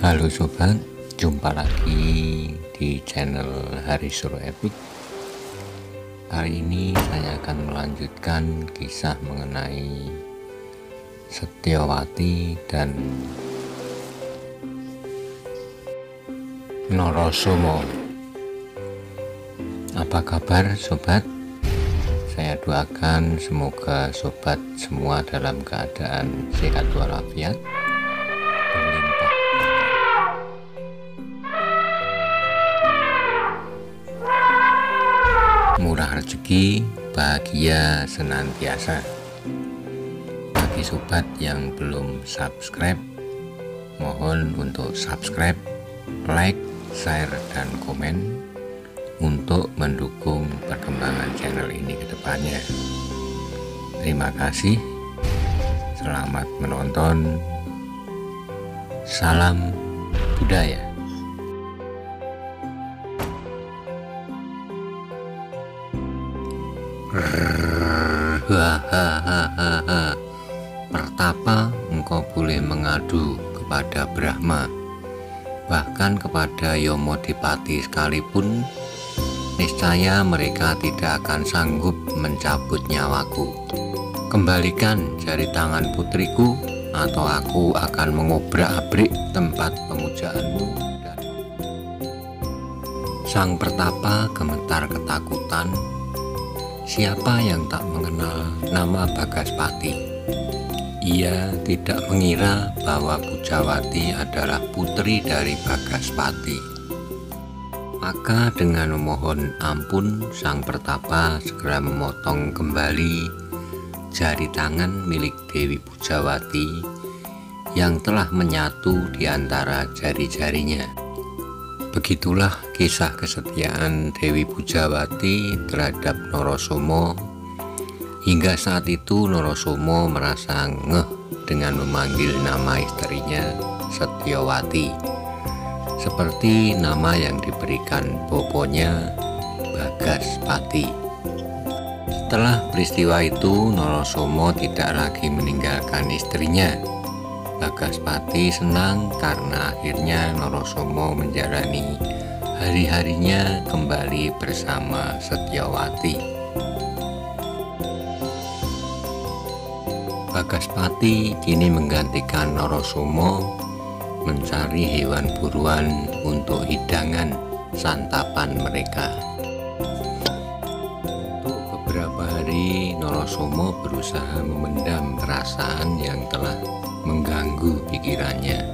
Halo sobat, jumpa lagi di channel Hari Suro Epic. Hari ini saya akan melanjutkan kisah mengenai Setyowati dan Norosomo. Apa kabar sobat? Saya doakan semoga sobat semua dalam keadaan sehat walafiat, berlimpah, murah rezeki, bahagia senantiasa. Bagi sobat yang belum subscribe, mohon untuk subscribe, like, share, dan komen untuk mendukung perkembangan channel ini ke depannya. Terima kasih. Selamat menonton. Salam budaya. Hahaha. Pertapa, engkau boleh mengadu kepada Brahma, bahkan kepada Yomodipati sekalipun, niscaya mereka tidak akan sanggup mencabut nyawaku. Kembalikan jari tangan putriku, atau aku akan mengobrak-abrik tempat pemujaanmu. Sang Pertapa gemetar ketakutan. Siapa yang tak mengenal nama Bagaspati? Ia tidak mengira bahwa Pujawati adalah putri dari Bagaspati. Maka dengan memohon ampun, Sang Pertapa segera memotong kembali jari tangan milik Dewi Pujawati yang telah menyatu di antara jari-jarinya. Begitulah kisah kesetiaan Dewi Pujawati terhadap Norosomo. Hingga saat itu Norosomo merasa ngeh dengan memanggil nama istrinya Setyowati, seperti nama yang diberikan boponya Bagaspati. Setelah peristiwa itu, Norosomo tidak lagi meninggalkan istrinya. Bagaspati senang karena akhirnya Norosomo menjalani hari-harinya kembali bersama Setyowati. Bagaspati kini menggantikan Norosomo mencari hewan buruan untuk hidangan santapan mereka. Untuk beberapa hari Norosomo berusaha memendam perasaan yang telah mengganggu pikirannya.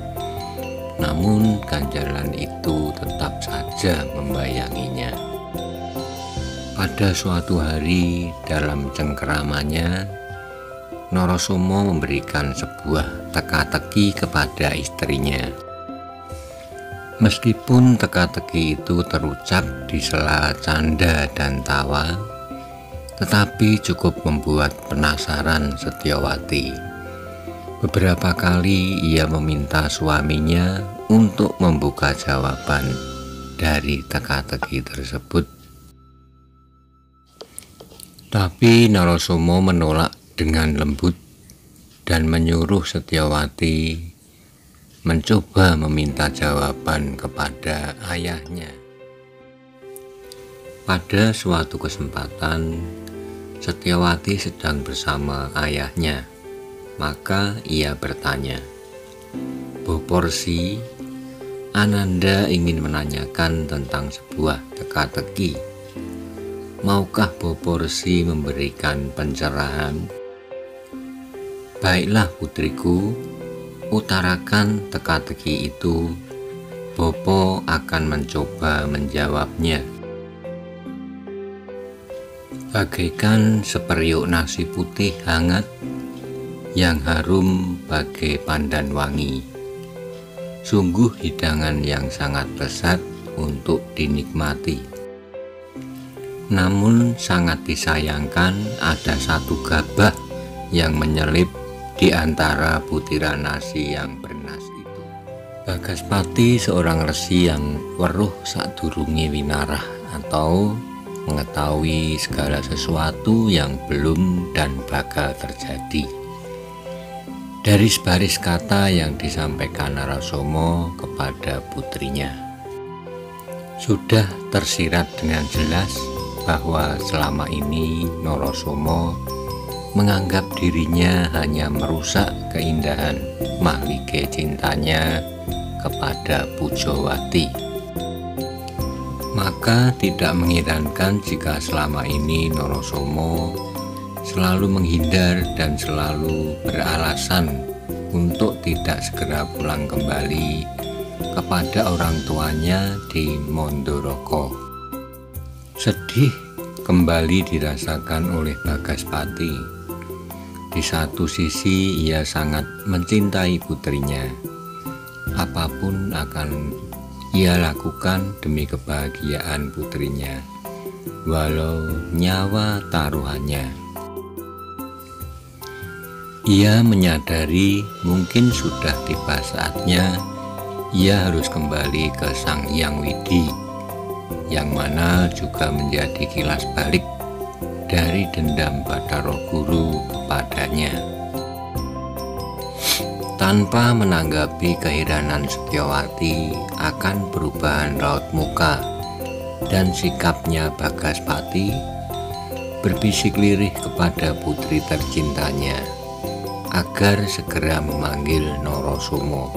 Namun ganjalan itu tetap saja membayanginya. Pada suatu hari dalam cengkeramannya, Norosomo memberikan sebuah teka-teki kepada istrinya. Meskipun teka-teki itu terucap di sela canda dan tawa, tetapi cukup membuat penasaran Setyowati. Beberapa kali ia meminta suaminya untuk membuka jawaban dari teka-teki tersebut. Tapi Norosomo menolak dengan lembut dan menyuruh Setyowati mencoba meminta jawaban kepada ayahnya. Pada suatu kesempatan, Setyowati sedang bersama ayahnya. Maka ia bertanya, "Boporsi, Ananda ingin menanyakan tentang sebuah teka-teki. Maukah Boporsi memberikan pencerahan?" "Baiklah putriku, utarakan teka-teki itu. Bopo akan mencoba menjawabnya." Bagaikan seperiuk nasi putih hangat yang harum bagai pandan wangi. Sungguh hidangan yang sangat lezat untuk dinikmati. Namun sangat disayangkan ada satu gabah yang menyelip di antara butiran nasi yang bernas itu. Bagaspati seorang resi yang weruh sadurunge winarah, atau mengetahui segala sesuatu yang belum dan bakal terjadi. dari sebaris kata yang disampaikan Narasoma kepada putrinya. Sudah tersirat dengan jelas bahwa selama ini Narasoma menganggap dirinya hanya merusak keindahan mahlike cintanya kepada Pujawati. Maka tidak mengherankan jika selama ini Narasoma selalu menghindar dan selalu beralasan untuk tidak segera pulang kembali kepada orang tuanya di Mandoraka. Sedih kembali dirasakan oleh Bagaspati. Di satu sisi ia sangat mencintai putrinya. Apapun akan ia lakukan demi kebahagiaan putrinya, walau nyawa taruhannya. Ia menyadari mungkin sudah tiba saatnya ia harus kembali ke Sang Hyang Widi, yang mana juga menjadi kilas balik dari dendam Bathara Guru kepadanya. Tanpa menanggapi keheranan Setyawati akan perubahan raut muka dan sikapnya, Bagaspati berbisik lirih kepada putri tercintanya agar segera memanggil Narasoma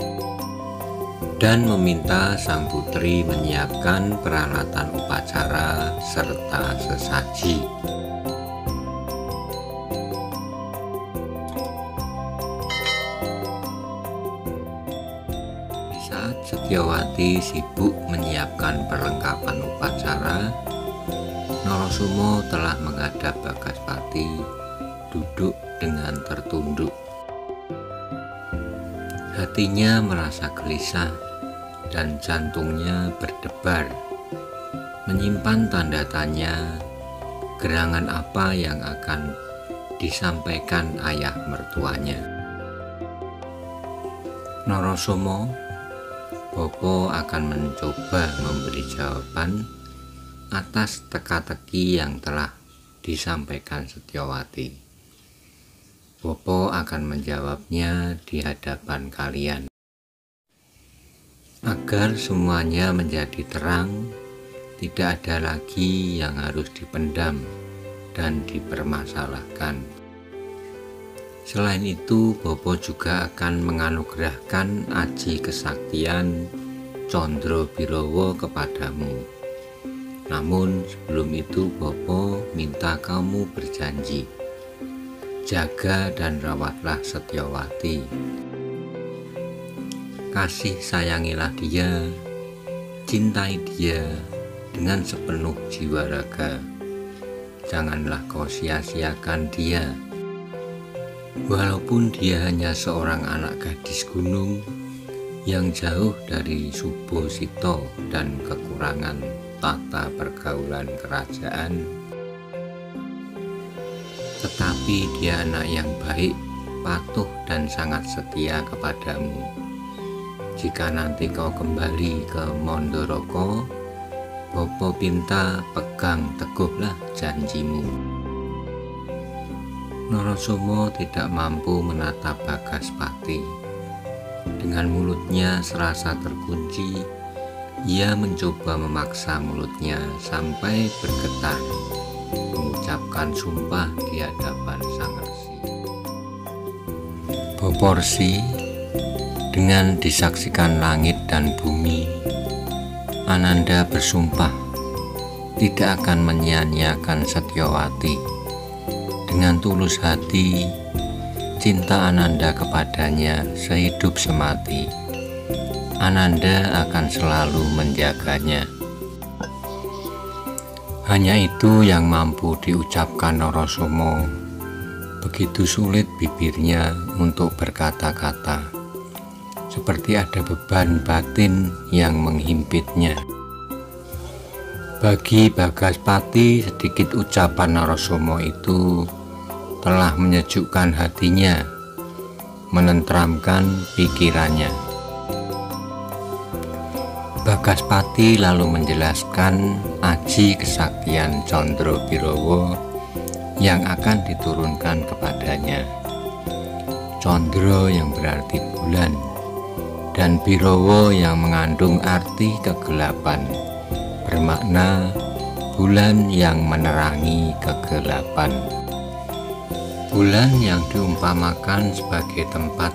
dan meminta sang putri menyiapkan peralatan upacara serta sesaji. Saat Setyawati sibuk menyiapkan perlengkapan upacara, Narasoma telah menghadap Bagaspati duduk dengan tertunduk. Hatinya merasa gelisah dan jantungnya berdebar, menyimpan tanda tanya gerangan apa yang akan disampaikan ayah mertuanya. Narasoma, Bopo akan mencoba memberi jawaban atas teka-teki yang telah disampaikan Setyawati. Bopo akan menjawabnya di hadapan kalian, agar semuanya menjadi terang, tidak ada lagi yang harus dipendam dan dipermasalahkan. Selain itu, Bopo juga akan menganugerahkan aji kesaktian Condro Birowo kepadamu. Namun sebelum itu Bopo minta kamu berjanji, jaga dan rawatlah Setyawati. Kasih sayangilah dia, cintai dia dengan sepenuh jiwa raga. Janganlah kau sia-siakan dia. Walaupun dia hanya seorang anak gadis gunung yang jauh dari Subo Sito dan kekurangan tata pergaulan kerajaan, tetapi dia anak yang baik, patuh dan sangat setia kepadamu. Jika nanti kau kembali ke Mandoraka, Bopo minta pegang teguhlah janjimu. Narasoma tidak mampu menatap Bagaspati. Dengan mulutnya serasa terkunci, ia mencoba memaksa mulutnya sampai bergetar, mengucapkan sumpah di hadapan Sang Resi. Boporsi, dengan disaksikan langit dan bumi, Ananda bersumpah tidak akan menyia-nyiakan Setyawati. Dengan tulus hati, cinta Ananda kepadanya sehidup semati. Ananda akan selalu menjaganya. Hanya itu yang mampu diucapkan Narasoma. Begitu sulit bibirnya untuk berkata-kata, seperti ada beban batin yang menghimpitnya. Bagi Bagaspati, sedikit ucapan Narasoma itu telah menyejukkan hatinya, menenteramkan pikirannya. Bagaspati lalu menjelaskan aji kesaktian Condro Birowo yang akan diturunkan kepadanya. Condro yang berarti bulan, dan Birawa yang mengandung arti kegelapan, bermakna bulan yang menerangi kegelapan. Bulan yang diumpamakan sebagai tempat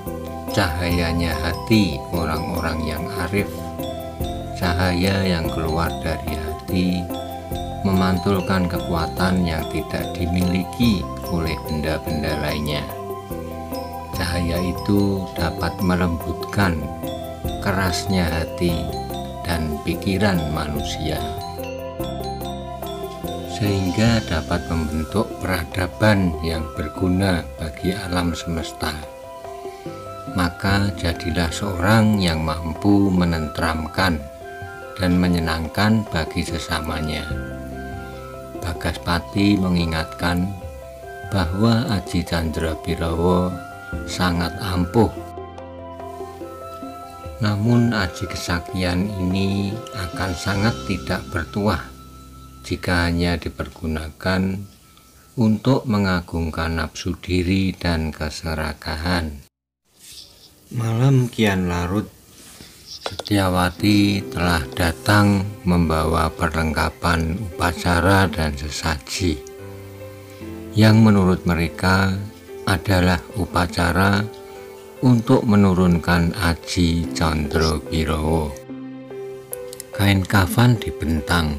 cahayanya hati orang-orang yang arif. Cahaya yang keluar dari hati memantulkan kekuatan yang tidak dimiliki oleh benda-benda lainnya. Cahaya itu dapat melembutkan kerasnya hati dan pikiran manusia, sehingga dapat membentuk peradaban yang berguna bagi alam semesta. Maka jadilah seorang yang mampu menenteramkan dan menyenangkan bagi sesamanya. Bagaspati mengingatkan bahwa Aji Candrabirawa sangat ampuh. Namun aji kesaktian ini akan sangat tidak bertuah jika hanya dipergunakan untuk mengagungkan nafsu diri dan keserakahan. Malam kian larut, Setyawati telah datang membawa perlengkapan upacara dan sesaji yang menurut mereka adalah upacara untuk menurunkan Aji Candrabirawa. Kain kafan dibentang,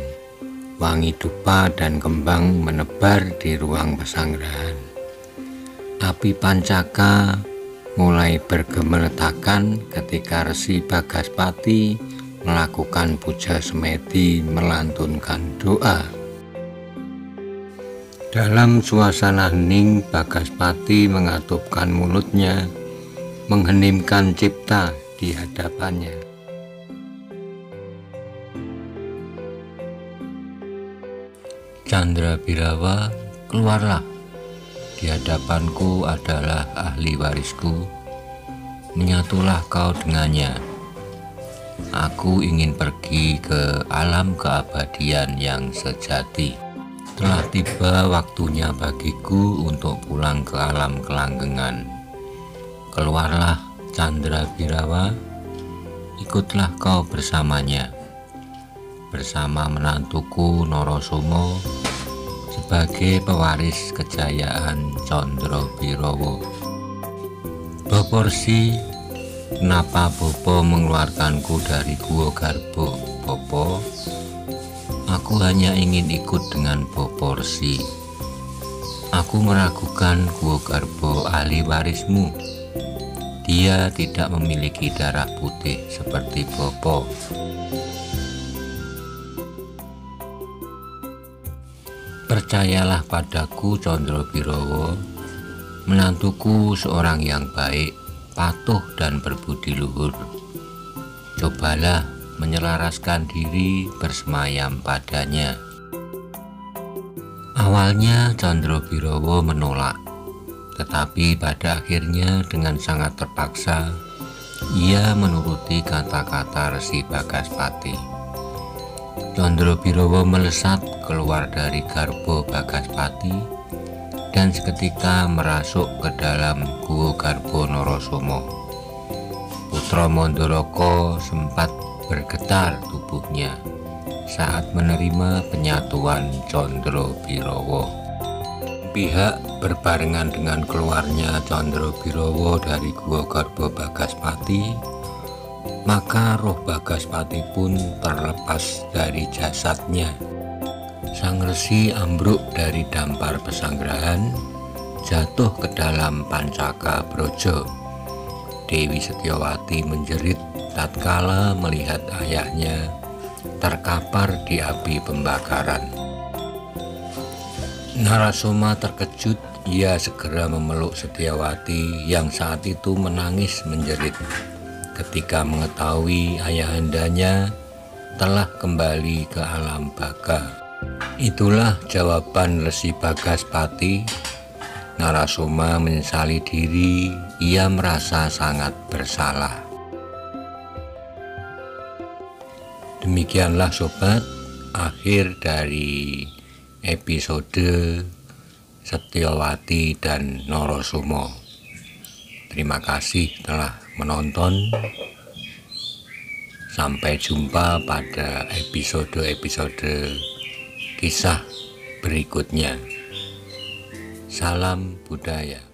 wangi dupa dan kembang menebar di ruang pesanggrahan. Api pancaka mulai bergemeretakan ketika Resi Bagaspati melakukan puja semedi melantunkan doa. Dalam suasana hening, Bagaspati mengatupkan mulutnya, mengheningkan cipta di hadapannya. Candrabirawa, keluarlah. Di hadapanku adalah ahli warisku. Menyatulah kau dengannya. Aku ingin pergi ke alam keabadian yang sejati. Telah tiba waktunya bagiku untuk pulang ke alam kelanggengan. Keluarlah Candrabirawa, ikutlah kau bersamanya, bersama menantuku Narasoma sebagai pewaris kejayaan Candrabirawa. Boporsi, kenapa Bopo mengeluarkanku dari Gua Garba? Bopo, aku hanya ingin ikut dengan Boporsi. Aku meragukan Gua Garba ahli warismu. Dia tidak memiliki darah putih seperti Bopo. Percayalah padaku Candrabirawa, menantuku seorang yang baik, patuh dan berbudi luhur. Cobalah menyelaraskan diri bersemayam padanya. Awalnya Candrabirawa menolak, tetapi pada akhirnya dengan sangat terpaksa ia menuruti kata-kata Resi Bagaspati. Candrabirawa melesat keluar dari garba Bagaspati dan seketika merasuk ke dalam Gua Garba Narasoma. Putra Mandaraka sempat bergetar tubuhnya saat menerima penyatuan Candrabirawa. Pihak berbarengan dengan keluarnya Candrabirawa dari Gua Garba Bagaspati, maka roh Bagaspati pun terlepas dari jasadnya. Sang Resi ambruk dari dampar pesanggrahan, jatuh ke dalam pancaka brojo. Dewi Setyawati menjerit tatkala melihat ayahnya terkapar di api pembakaran. Narasoma terkejut, ia segera memeluk Setyawati yang saat itu menangis menjerit ketika mengetahui ayahandanya telah kembali ke alam baga. Itulah jawaban Resi Bagaspati. Narasoma menyesali diri, ia merasa sangat bersalah. Demikianlah sobat, akhir dari episode Setyawati dan Narasoma. Terima kasih telah menonton. Sampai jumpa pada episode-episode kisah berikutnya. Salam budaya.